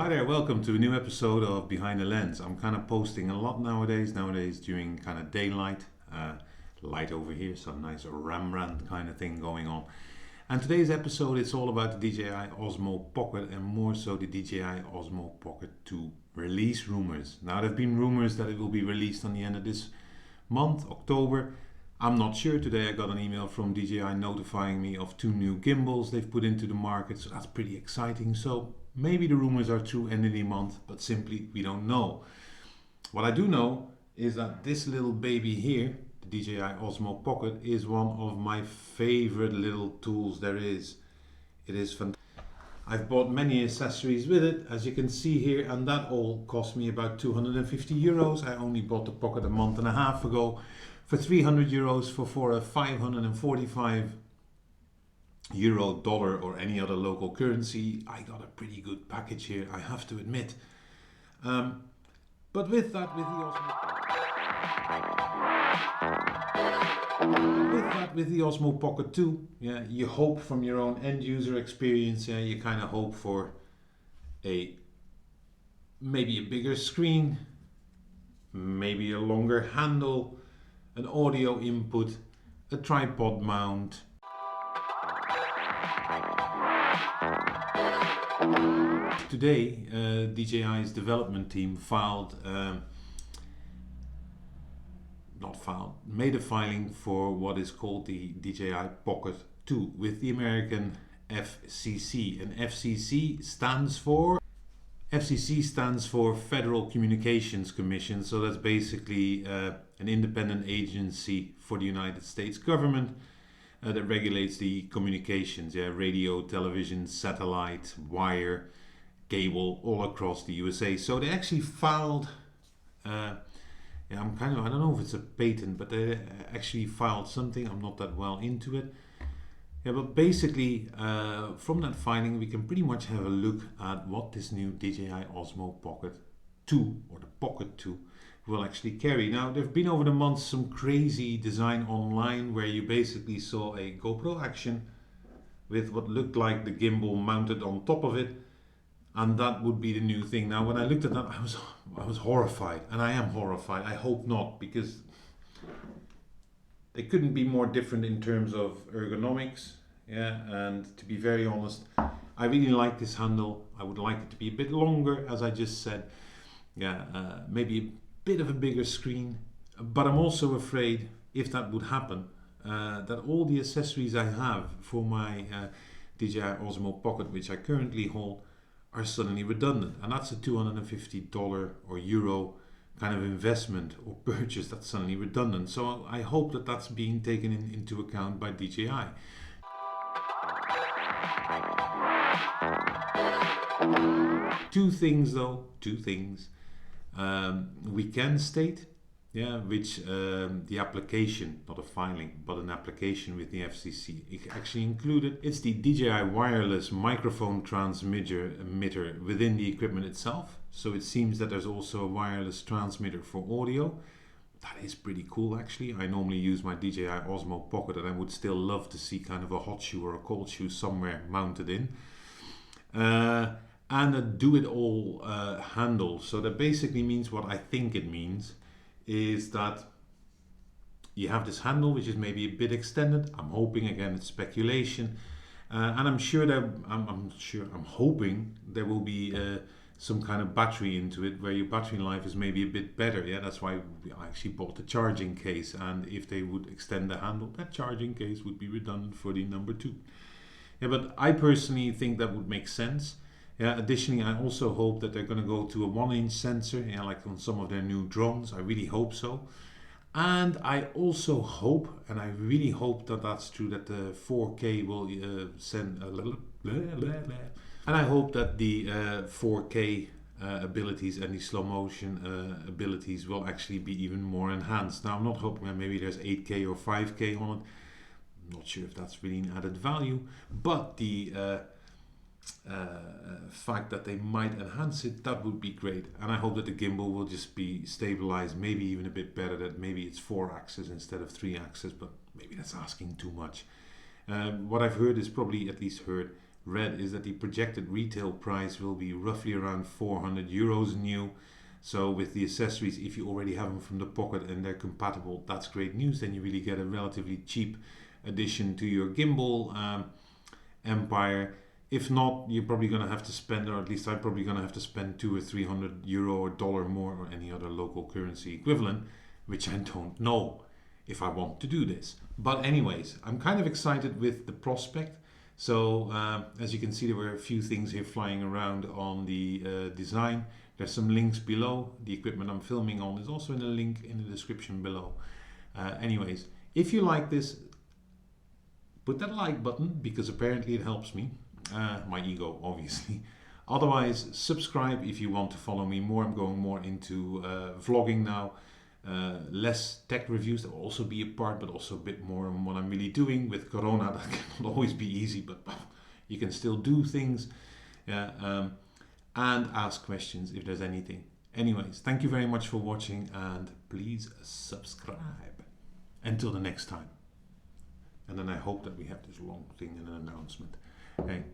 Hi there, welcome to a new episode of Behind the Lens. I'm kind of posting a lot nowadays during kind of daylight, light over here, some nice Rembrandt kind of thing going on. And today's episode is all about the DJI Osmo Pocket and more so the DJI Osmo Pocket 2 release rumors. Now there have been rumors that it will be released on the end of this month, October. I'm not sure. Today I got an email from DJI notifying me of 2 new gimbals they've put into the market, so that's pretty exciting. So maybe the rumors are true end of the month, but simply we don't know. What I do know is that this little baby here, the DJI Osmo Pocket, is one of my favorite little tools there is. It is fantastic. I've bought many accessories with it, as you can see here, and that all cost me about 250 euros. I only bought the Pocket a month and a half ago for 300 euros for a 545 euro, dollar, or any other local currency. I got a pretty good package here, I have to admit. But with that, with the Osmo Pocket 2, yeah, you hope from your own end user experience, yeah, you kind of hope for maybe a bigger screen, maybe a longer handle, an audio input, a tripod mount. Today, DJI's development team made a filing for what is called the DJI Pocket 2 with the American FCC. And FCC stands for Federal Communications Commission, so that's basically an independent agency for the United States government that regulates the communications, radio, television, satellite, wire, cable, all across the USA. So they actually filed, I don't know if it's a patent, but they actually filed something. I'm not that well into it. Yeah, but basically, from that filing, we can pretty much have a look at what this new DJI Osmo Pocket 2, or the Pocket 2, will actually carry. Now, there have been over the months some crazy design online where you basically saw a GoPro action with what looked like the gimbal mounted on top of it, and that would be the new thing. Now, when I looked at that, I was horrified, and I am horrified. I hope not, because they couldn't be more different in terms of ergonomics. Yeah, and to be very honest, I really like this handle. I would like it to be a bit longer, as I just said. Yeah, maybe a bit of a bigger screen. But I'm also afraid, if that would happen, that all the accessories I have for my DJI Osmo Pocket, which I currently hold, are suddenly redundant. And that's a $250 or euro kind of investment or purchase that's suddenly redundant. So I hope that that's being taken into account by DJI. Two things. We can state, which the application, not a filing, but an application with the FCC actually included. It's the DJI wireless microphone transmitter within the equipment itself. So it seems that there's also a wireless transmitter for audio. That is pretty cool, actually. I normally use my DJI Osmo Pocket, and I would still love to see kind of a hot shoe or a cold shoe somewhere mounted in. And a do-it-all handle. So that basically means, what I think it means is that you have this handle which is maybe a bit extended. I'm hoping, again, it's speculation, and I'm hoping there will be some kind of battery into it where your battery life is maybe a bit better. Yeah, that's why I actually bought the charging case, and if they would extend the handle, that charging case would be redundant for the number 2. Yeah, but I personally think that would make sense. Yeah, additionally, I also hope that they're going to go to a 1-inch sensor, like on some of their new drones. I really hope so. And I also hope, and I really hope that that's true, that the 4K will send a little and I hope that the 4K abilities and the slow motion abilities will actually be even more enhanced. Now, I'm not hoping that maybe there's 8K or 5K on it. I'm not sure if that's really an added value, but the fact that they might enhance it, that would be great. And I hope that the gimbal will just be stabilized, maybe even a bit better, that maybe it's 4-axis instead of 3-axis, but maybe that's asking too much. What I've heard is probably, at least heard, read is that the projected retail price will be roughly around 400 euros new. So with the accessories, if you already have them from the Pocket and they're compatible, that's great news. Then you really get a relatively cheap addition to your gimbal empire. If not, you're probably going to have to spend, or at least I'm probably going to have to spend 200 or 300 euro or dollar more, or any other local currency equivalent, which I don't know if I want to do this. But anyways, I'm kind of excited with the prospect. So as you can see, there were a few things here flying around on the design. There's some links below. The equipment I'm filming on is also in the link in the description below. Anyways, if you like this, put that like button, because apparently it helps me. My ego, obviously. Otherwise, subscribe if you want to follow me more. I'm going more into vlogging now. Less tech reviews, that will also be a part, but also a bit more on what I'm really doing. With Corona, that cannot always be easy, but you can still do things. And ask questions if there's anything. Anyways, thank you very much for watching, and please subscribe. Until the next time. And then I hope that we have this long thing and an announcement. Okay.